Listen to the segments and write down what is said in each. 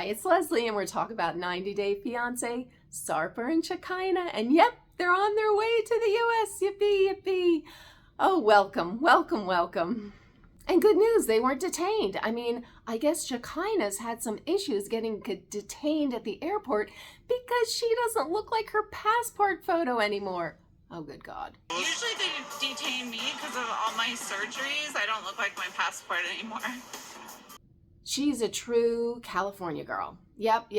Hi, it's Leslie, and we're talking about 90 Day Fiancé, Sarper and Shekinah. And yep, they're on their way to the U.S. Yippee, yippee. Oh, welcome, welcome, welcome. And good news, they weren't detained. I mean, I guess Shekinah's had some issues getting detained at the airport because she doesn't look like her passport photo anymore. Oh, good God. Usually they detain me because of all my surgeries. I don't look like my passport anymore. She's a true California girl. Yep.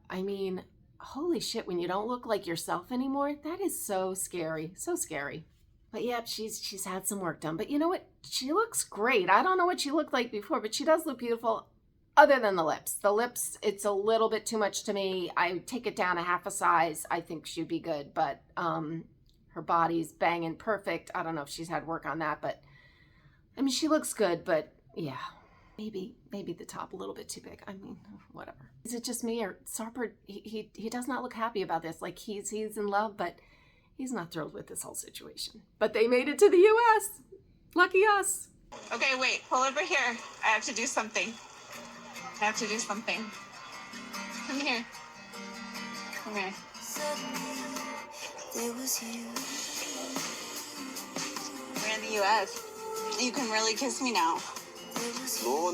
I mean, holy shit, when you don't look like yourself anymore, that is so scary, so scary. But yep, she's had some work done. But you know what? She looks great. I don't know what she looked like before, but she does look beautiful, other than the lips. The lips, it's a little bit too much to me. I take it down a half a size. I think she'd be good, but her body's banging perfect. I don't know if she's had work on that, but I mean, she looks good, but yeah. Maybe the top a little bit too big. I mean, whatever. Is it just me, or Sarper, he does not look happy about this. Like he's in love, but he's not thrilled with this whole situation. But they made it to the U.S. Lucky us. Okay, wait, pull over here. I have to do something. Come here. Come here. We're in the U.S. You can really kiss me now.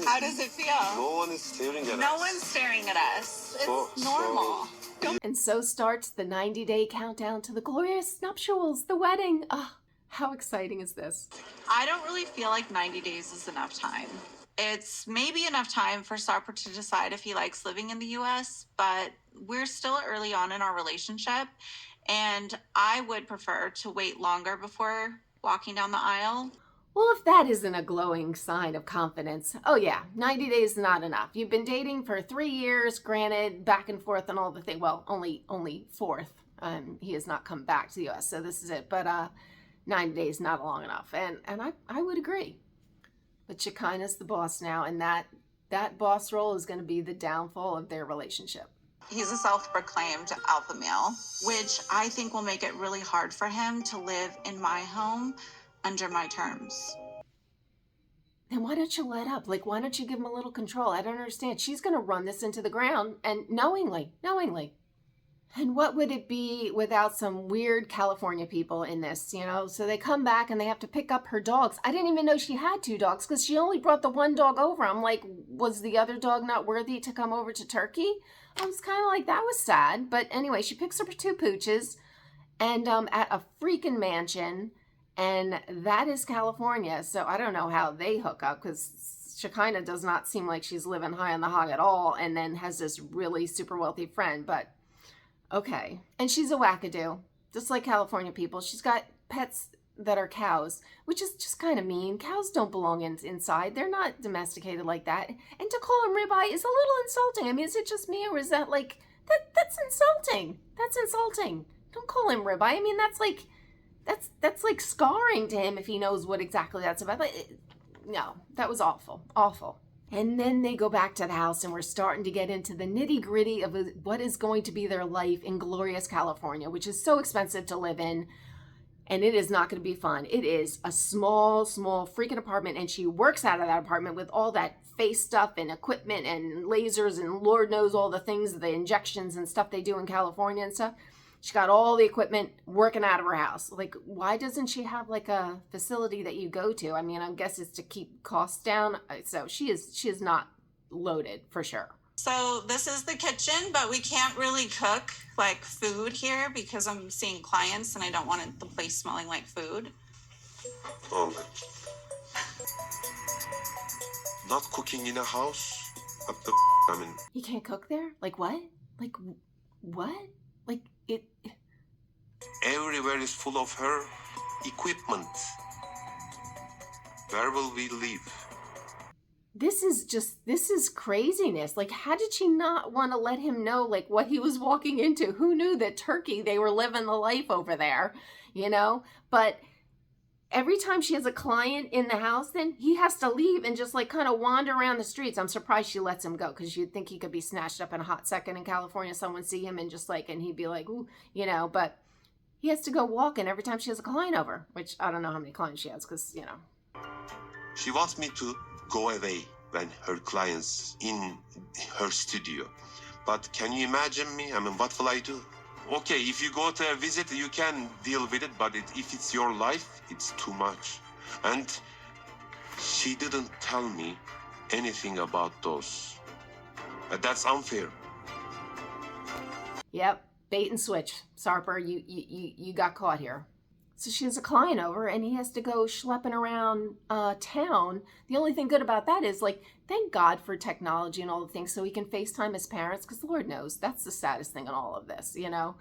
How does it feel? No one is staring at us. No one's staring at us. It's normal. And so starts the 90-day countdown to the glorious nuptials, the wedding. Ah, how exciting is this? I don't really feel like 90 days is enough time. It's maybe enough time for Sarper to decide if he likes living in the U.S., but we're still early on in our relationship, and I would prefer to wait longer before walking down the aisle. Well, if that isn't a glowing sign of confidence, oh yeah, 90 days is not enough. You've been dating for 3 years, granted, back and forth and all the thing. Well, only fourth. He has not come back to the U.S., so this is it. But 90 days not long enough, and I would agree. But Shekinah's the boss now, and that boss role is going to be the downfall of their relationship. He's a self-proclaimed alpha male, which I think will make it really hard for him to live in my home under my terms. Then why don't you let up? Like, why don't you give him a little control? I don't understand. She's going to run this into the ground, and knowingly. And what would it be without some weird California people in this, you know? So they come back and they have to pick up her dogs. I didn't even know she had 2 dogs because she only brought the one dog over. I'm like, was the other dog not worthy to come over to Turkey? I was kind of like, that was sad. But anyway, she picks up her 2 pooches and at a freaking mansion. And that is California, so I don't know how they hook up, because Shekinah does not seem like she's living high on the hog at all, and then has this really super wealthy friend, but okay. And she's a wackadoo, just like California people. She's got pets that are cows, which is just kind of mean. Cows don't belong inside. They're not domesticated like that. And to call them ribeye is a little insulting. I mean, is it just me, or is that like, that's insulting. That's insulting. Don't call him ribeye. I mean, that's like scarring to him if he knows what exactly that's about. But no, that was awful. And then they go back to the house, and we're starting to get into the nitty gritty of what is going to be their life in glorious California, which is so expensive to live in. And it is not going to be fun. It is a small freaking apartment, and she works out of that apartment with all that face stuff and equipment and lasers and Lord knows all the things, the injections and stuff they do in California and stuff. She got all the equipment working out of her house. Like, why doesn't she have like a facility that you go to? I mean, I guess it's to keep costs down. So she is not loaded for sure. So this is the kitchen, but we can't really cook like food here because I'm seeing clients and I don't want the place smelling like food. Oh man. Not cooking in a house? What the I mean... You can't cook there? Like what? Like what? Like it... Everywhere is full of her equipment. Where will we live? This is craziness. Like, how did she not want to let him know, like, what he was walking into? Who knew that Turkey, they were living the life over there, you know? But every time she has a client in the house, then he has to leave and just, like, kind of wander around the streets. I'm surprised she lets him go, because you'd think he could be snatched up in a hot second in California. Someone see him and just, like, and he'd be like, ooh, you know, but he has to go walking every time she has a client over, which I don't know how many clients she has, because, you know. She wants me to go away. when her clients in her studio. But can you imagine me? I mean, what will I do? Okay, if you go to a visit, you can deal with it, but if it's your life, it's too much. And she didn't tell me anything about those. That's unfair. Yep, bait and switch. Sarper, you got caught here. So she has a client over and he has to go schlepping around town. The only thing good about that is, like, thank God for technology and all the things so he can FaceTime his parents, because Lord knows that's the saddest thing in all of this, you know?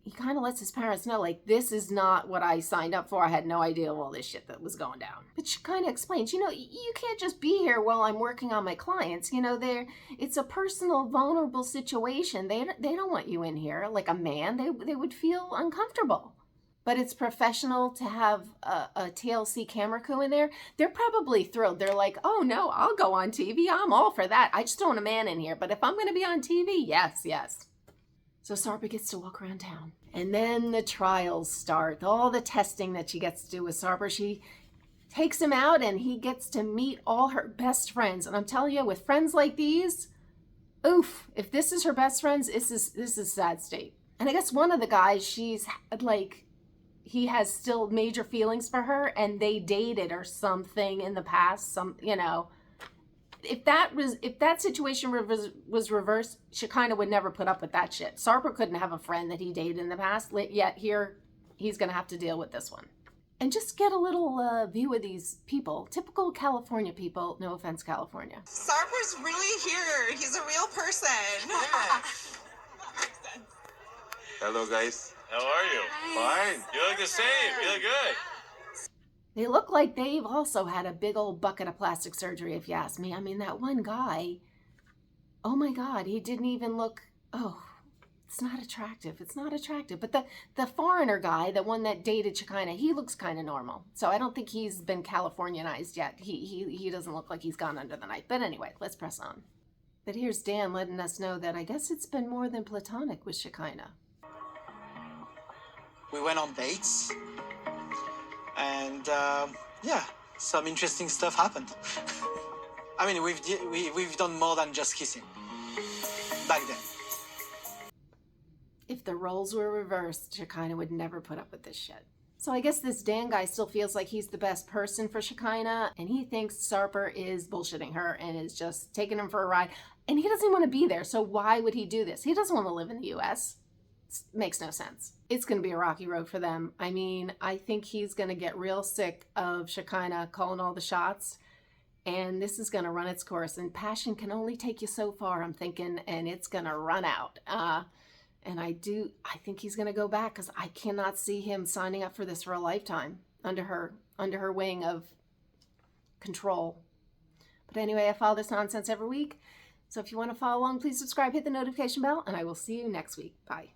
He kind of lets his parents know, like, this is not what I signed up for. I had no idea of all this shit that was going down. But she kind of explains, you know, you can't just be here while I'm working on my clients. You know, it's a personal, vulnerable situation. They don't want you in here like a man. They would feel uncomfortable. But it's professional to have a TLC camera crew in there. They're probably thrilled. They're like, oh no, I'll go on TV. I'm all for that. I just don't want a man in here. But if I'm going to be on TV, yes. So Sarper gets to walk around town. And then the trials start. All the testing that she gets to do with Sarper. She takes him out and he gets to meet all her best friends. And I'm telling you, with friends like these, oof, if this is her best friends, this is a sad state. And I guess one of the guys, she's like, he has still major feelings for her and they dated or something in the past, you know. If that situation was reversed, Shekinah would never put up with that shit. Sarper couldn't have a friend that he dated in the past, yet here he's going to have to deal with this one. And just get a little view of these people, typical California people. No offense, California. Sarper's really here. He's a real person. Yeah. Hello, guys. How are you? Fine. You look the same. You look good. They look like they've also had a big old bucket of plastic surgery, if you ask me. I mean, that one guy, oh my God, he didn't even look, it's not attractive. It's not attractive. But the foreigner guy, the one that dated Shekinah, he looks kind of normal. So I don't think he's been Californianized yet. He doesn't look like he's gone under the knife. But anyway, let's press on. But here's Dan letting us know that I guess it's been more than platonic with Shekinah. We went on dates. And yeah, some interesting stuff happened. I mean, we've done more than just kissing back then. If the roles were reversed, Shekinah would never put up with this shit. So I guess this Dan guy still feels like he's the best person for Shekinah, and he thinks Sarper is bullshitting her and is just taking him for a ride. And he doesn't want to be there, so why would he do this? He doesn't want to live in the U.S. Makes no sense. It's going to be a rocky road for them. I mean, I think he's going to get real sick of Shekinah calling all the shots, and this is going to run its course. And passion can only take you so far, I'm thinking, and it's going to run out. And I think he's going to go back, because I cannot see him signing up for this for a lifetime under her wing of control. But anyway, I follow this nonsense every week. So if you want to follow along, please subscribe, hit the notification bell, and I will see you next week. Bye.